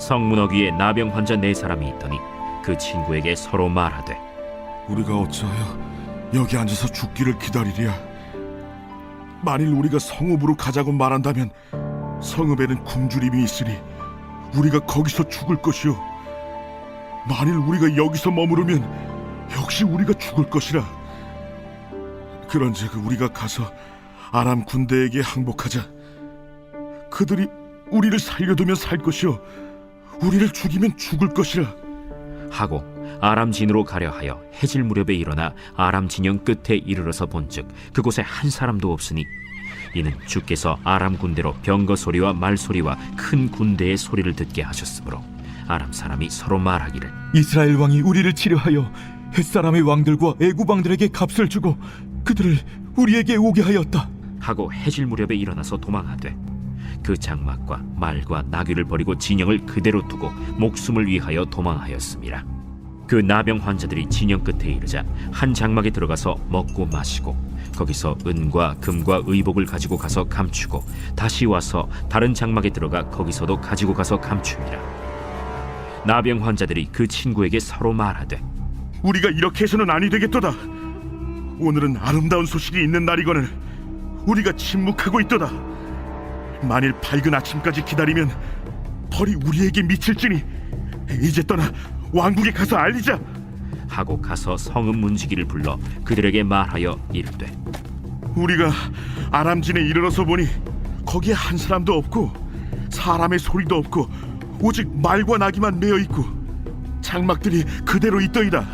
성문허 위에 나병 환자 4사람이 있더니 그 친구에게 서로 말하되, 우리가 어찌하여 여기 앉아서 죽기를 기다리랴? 만일 우리가 성읍으로 가자고 말한다면 성읍에는 굶주림이 있으니 우리가 거기서 죽을 것이요, 만일 우리가 여기서 머무르면 역시 우리가 죽을 것이라. 그런즉 우리가 가서 아람 군대에게 항복하자. 그들이 우리를 살려두면 살 것이요, 우리를 죽이면 죽을 것이라 하고 아람 진으로 가려 하여 해질 무렵에 일어나 아람 진영 끝에 이르러서 본즉 그곳에 한 사람도 없으니 이는 주께서 아람 군대로 병거 소리와 말 소리와 큰 군대의 소리를 듣게 하셨으므로 아람 사람이 서로 말하기를, 이스라엘 왕이 우리를 치려하여 햇사람의 왕들과 애굽 왕들에게 값을 주고 그들을 우리에게 오게 하였다 하고 해질 무렵에 일어나서 도망하되 그 장막과 말과 나귀를 버리고 진영을 그대로 두고 목숨을 위하여 도망하였습니다. 그 나병 환자들이 진영 끝에 이르자 한 장막에 들어가서 먹고 마시고 거기서 은과 금과 의복을 가지고 가서 감추고 다시 와서 다른 장막에 들어가 거기서도 가지고 가서 감춥니다. 나병 환자들이 그 친구에게 서로 말하되, 우리가 이렇게 해서는 아니 되겠도다. 오늘은 아름다운 소식이 있는 날이거늘 우리가 침묵하고 있도다. 만일 밝은 아침까지 기다리면 벌이 우리에게 미칠지니 이제 떠나 왕국에 가서 알리자 하고 가서 성읍 문지기를 불러 그들에게 말하여 이르되, 우리가 아람진에 이르러서 보니 거기에 한 사람도 없고 사람의 소리도 없고 오직 말과 나귀만 메어 있고 장막들이 그대로 있더이다.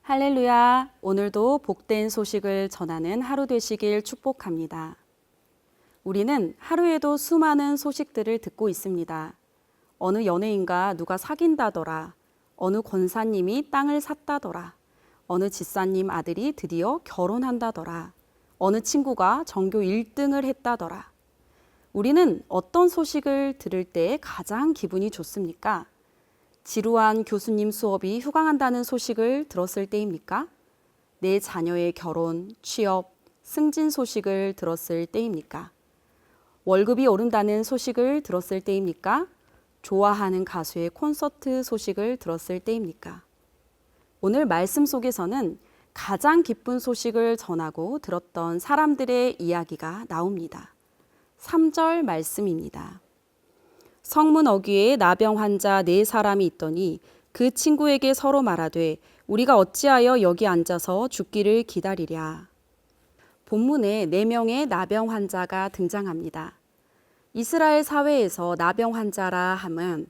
할렐루야. 오늘도 복된 소식을 전하는 하루 되시길 축복합니다. 우리는 하루에도 수많은 소식들을 듣고 있습니다. 어느 연예인과 누가 사귄다더라, 어느 권사님이 땅을 샀다더라, 어느 집사님 아들이 드디어 결혼한다더라, 어느 친구가 전교 1등을 했다더라. 우리는 어떤 소식을 들을 때 가장 기분이 좋습니까? 지루한 교수님 수업이 휴강한다는 소식을 들었을 때입니까? 내 자녀의 결혼, 취업, 승진 소식을 들었을 때입니까? 월급이 오른다는 소식을 들었을 때입니까? 좋아하는 가수의 콘서트 소식을 들었을 때입니까? 오늘 말씀 속에서는 가장 기쁜 소식을 전하고 들었던 사람들의 이야기가 나옵니다. 3절 말씀입니다. 성문 어귀에 나병 환자 4사람이 있더니 그 친구에게 서로 말하되, 우리가 어찌하여 여기 앉아서 죽기를 기다리랴. 본문에 4명의 나병 환자가 등장합니다. 이스라엘 사회에서 나병 환자라 함은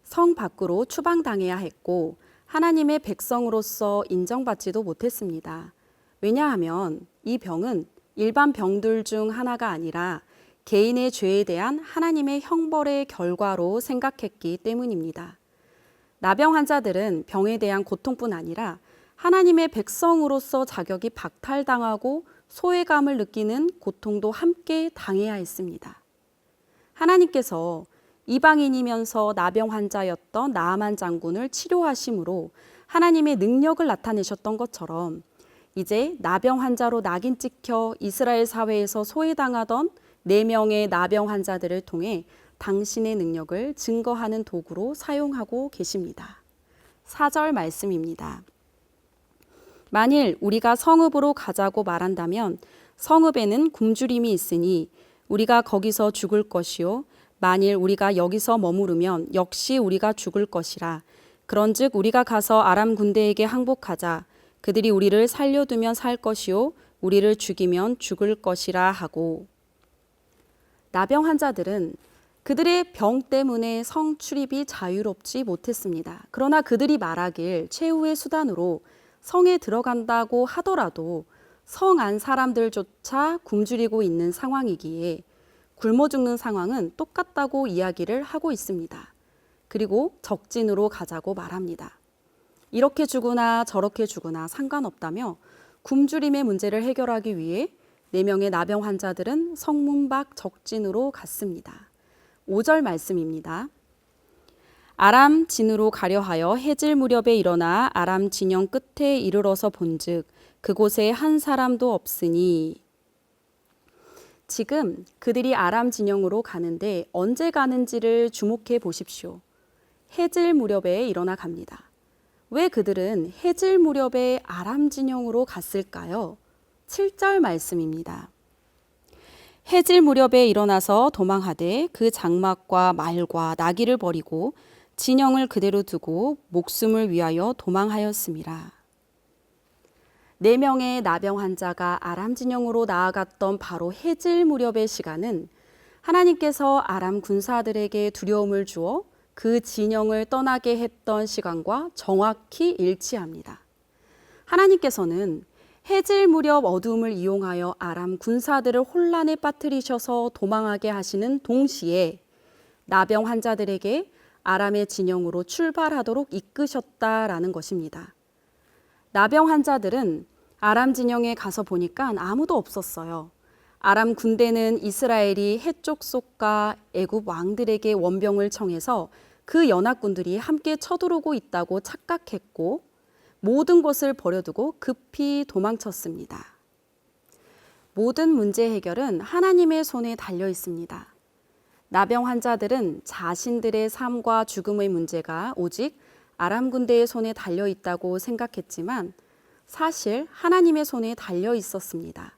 성 밖으로 추방당해야 했고 하나님의 백성으로서 인정받지도 못했습니다. 왜냐하면 이 병은 일반 병들 중 하나가 아니라 개인의 죄에 대한 하나님의 형벌의 결과로 생각했기 때문입니다. 나병 환자들은 병에 대한 고통뿐 아니라 하나님의 백성으로서 자격이 박탈당하고 소외감을 느끼는 고통도 함께 당해야 했습니다. 하나님께서 이방인이면서 나병 환자였던 나아만 장군을 치료하심으로 하나님의 능력을 나타내셨던 것처럼 이제 나병 환자로 낙인 찍혀 이스라엘 사회에서 소외당하던 4명의 나병 환자들을 통해 당신의 능력을 증거하는 도구로 사용하고 계십니다. 4절 말씀입니다. 만일 우리가 성읍으로 가자고 말한다면 성읍에는 굶주림이 있으니 우리가 거기서 죽을 것이요, 만일 우리가 여기서 머무르면 역시 우리가 죽을 것이라. 그런즉 우리가 가서 아람 군대에게 항복하자. 그들이 우리를 살려두면 살 것이요, 우리를 죽이면 죽을 것이라 하고. 나병 환자들은 그들의 병 때문에 성 출입이 자유롭지 못했습니다. 그러나 그들이 말하길 최후의 수단으로 성에 들어간다고 하더라도 성 안 사람들조차 굶주리고 있는 상황이기에 굶어 죽는 상황은 똑같다고 이야기를 하고 있습니다. 그리고 적진으로 가자고 말합니다. 이렇게 죽으나 저렇게 죽으나 상관없다며 굶주림의 문제를 해결하기 위해 4명의 나병 환자들은 성문 밖 적진으로 갔습니다. 5절 말씀입니다. 아람 진으로 가려 하여 해질 무렵에 일어나 아람 진영 끝에 이르러서 본즉 그곳에 한 사람도 없으니. 지금 그들이 아람 진영으로 가는데 언제 가는지를 주목해 보십시오. 해질 무렵에 일어나 갑니다. 왜 그들은 해질 무렵에 아람 진영으로 갔을까요? 7절 말씀입니다. 해질 무렵에 일어나서 도망하되 그 장막과 말과 나귀를 버리고 진영을 그대로 두고 목숨을 위하여 도망하였습니다. 4명의 나병 환자가 아람 진영으로 나아갔던 바로 해질 무렵의 시간은 하나님께서 아람 군사들에게 두려움을 주어 그 진영을 떠나게 했던 시간과 정확히 일치합니다. 하나님께서는 해질 무렵 어두움을 이용하여 아람 군사들을 혼란에 빠뜨리셔서 도망하게 하시는 동시에 나병 환자들에게 아람의 진영으로 출발하도록 이끄셨다라는 것입니다. 나병 환자들은 아람 진영에 가서 보니까 아무도 없었어요. 아람 군대는 이스라엘이 해쪽 속과 애굽 왕들에게 원병을 청해서 그 연합군들이 함께 쳐들어오고 있다고 착각했고 모든 것을 버려두고 급히 도망쳤습니다. 모든 문제 해결은 하나님의 손에 달려 있습니다. 나병 환자들은 자신들의 삶과 죽음의 문제가 오직 아람 군대의 손에 달려 있다고 생각했지만 사실 하나님의 손에 달려 있었습니다.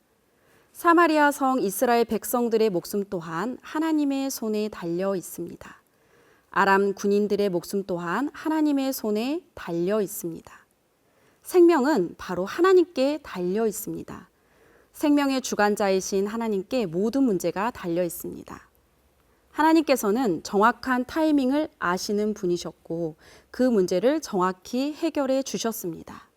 사마리아 성 이스라엘 백성들의 목숨 또한 하나님의 손에 달려 있습니다. 아람 군인들의 목숨 또한 하나님의 손에 달려 있습니다. 생명은 바로 하나님께 달려 있습니다. 생명의 주관자이신 하나님께 모든 문제가 달려 있습니다. 하나님께서는 정확한 타이밍을 아시는 분이셨고 그 문제를 정확히 해결해 주셨습니다.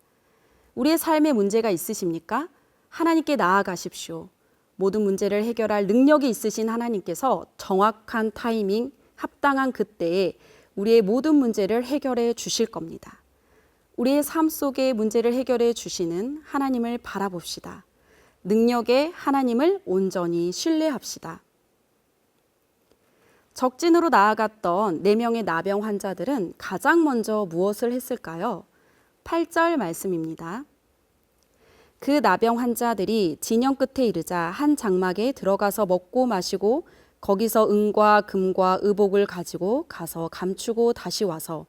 우리의 삶에 문제가 있으십니까? 하나님께 나아가십시오. 모든 문제를 해결할 능력이 있으신 하나님께서 정확한 타이밍, 합당한 그때에 우리의 모든 문제를 해결해 주실 겁니다. 우리의 삶 속의 문제를 해결해 주시는 하나님을 바라봅시다. 능력의 하나님을 온전히 신뢰합시다. 적진으로 나아갔던 4명의 나병 환자들은 가장 먼저 무엇을 했을까요? 8절 말씀입니다. 그 나병 환자들이 진영 끝에 이르자 한 장막에 들어가서 먹고 마시고 거기서 은과 금과 의복을 가지고 가서 감추고 다시 와서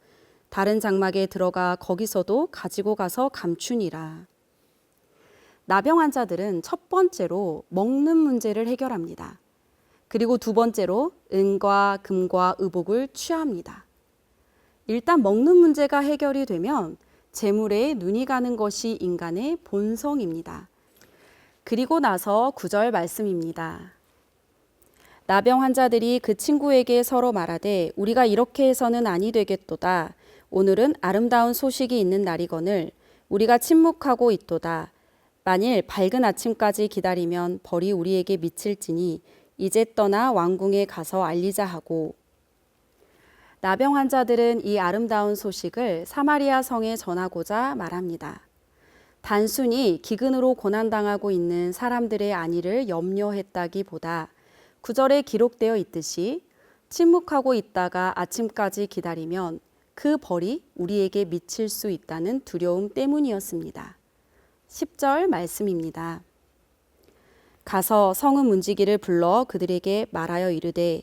다른 장막에 들어가 거기서도 가지고 가서 감추니라. 나병 환자들은 첫 번째로 먹는 문제를 해결합니다. 그리고 두 번째로 은과 금과 의복을 취합니다. 일단 먹는 문제가 해결이 되면 재물에 눈이 가는 것이 인간의 본성입니다. 그리고 나서 9절 말씀입니다. 나병 환자들이 그 친구에게 서로 말하되 우리가 이렇게 해서는 아니 되겠도다. 오늘은 아름다운 소식이 있는 날이거늘 우리가 침묵하고 있도다. 만일 밝은 아침까지 기다리면 벌이 우리에게 미칠지니 이제 떠나 왕궁에 가서 알리자 하고. 나병 환자들은 이 아름다운 소식을 사마리아 성에 전하고자 말합니다. 단순히 기근으로 고난당하고 있는 사람들의 안위를 염려했다기보다 9절에 기록되어 있듯이 침묵하고 있다가 아침까지 기다리면 그 벌이 우리에게 미칠 수 있다는 두려움 때문이었습니다. 10절 말씀입니다. 가서 성읍 문지기를 불러 그들에게 말하여 이르되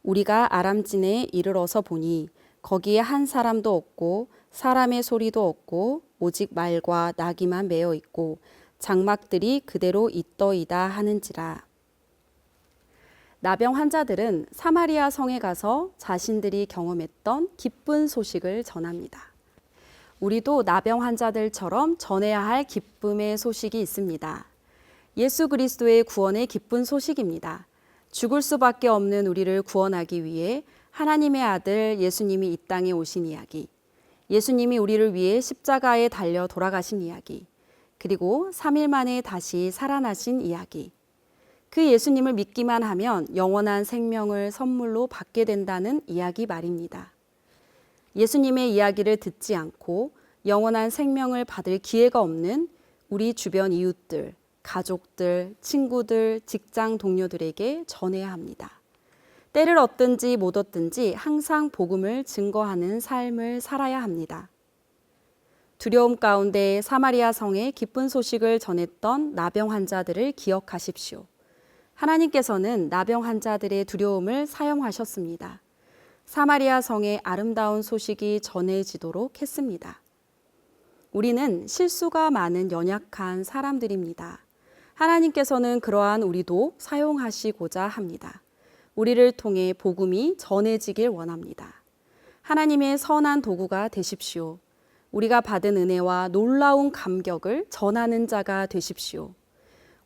우리가 아람진에 이르러서 보니 거기에 한 사람도 없고 사람의 소리도 없고 오직 말과 나귀만 매어 있고 장막들이 그대로 있더이다 하는지라. 나병 환자들은 사마리아 성에 가서 자신들이 경험했던 기쁜 소식을 전합니다. 우리도 나병 환자들처럼 전해야 할 기쁨의 소식이 있습니다. 예수 그리스도의 구원의 기쁜 소식입니다. 죽을 수밖에 없는 우리를 구원하기 위해 하나님의 아들 예수님이 이 땅에 오신 이야기, 예수님이 우리를 위해 십자가에 달려 돌아가신 이야기, 그리고 3일 만에 다시 살아나신 이야기. 그 예수님을 믿기만 하면 영원한 생명을 선물로 받게 된다는 이야기 말입니다. 예수님의 이야기를 듣지 않고 영원한 생명을 받을 기회가 없는 우리 주변 이웃들, 가족들, 친구들, 직장 동료들에게 전해야 합니다. 때를 얻든지 못 얻든지 항상 복음을 증거하는 삶을 살아야 합니다. 두려움 가운데 사마리아 성에 기쁜 소식을 전했던 나병 환자들을 기억하십시오. 하나님께서는 나병 환자들의 두려움을 사용하셨습니다. 사마리아 성에 아름다운 소식이 전해지도록 했습니다. 우리는 실수가 많은 연약한 사람들입니다. 하나님께서는 그러한 우리도 사용하시고자 합니다. 우리를 통해 복음이 전해지길 원합니다. 하나님의 선한 도구가 되십시오. 우리가 받은 은혜와 놀라운 감격을 전하는 자가 되십시오.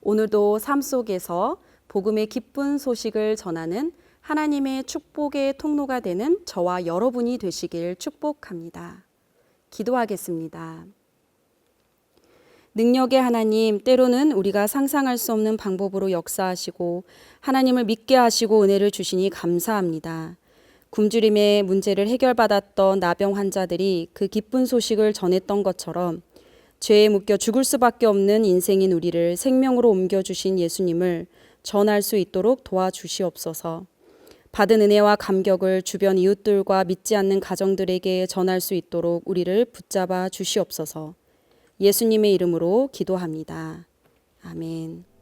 오늘도 삶 속에서 복음의 기쁜 소식을 전하는 하나님의 축복의 통로가 되는 저와 여러분이 되시길 축복합니다. 기도하겠습니다. 능력의 하나님, 때로는 우리가 상상할 수 없는 방법으로 역사하시고 하나님을 믿게 하시고 은혜를 주시니 감사합니다. 굶주림의 문제를 해결받았던 나병 환자들이 그 기쁜 소식을 전했던 것처럼 죄에 묶여 죽을 수밖에 없는 인생인 우리를 생명으로 옮겨주신 예수님을 전할 수 있도록 도와주시옵소서. 받은 은혜와 감격을 주변 이웃들과 믿지 않는 가정들에게 전할 수 있도록 우리를 붙잡아 주시옵소서. 예수님의 이름으로 기도합니다. 아멘.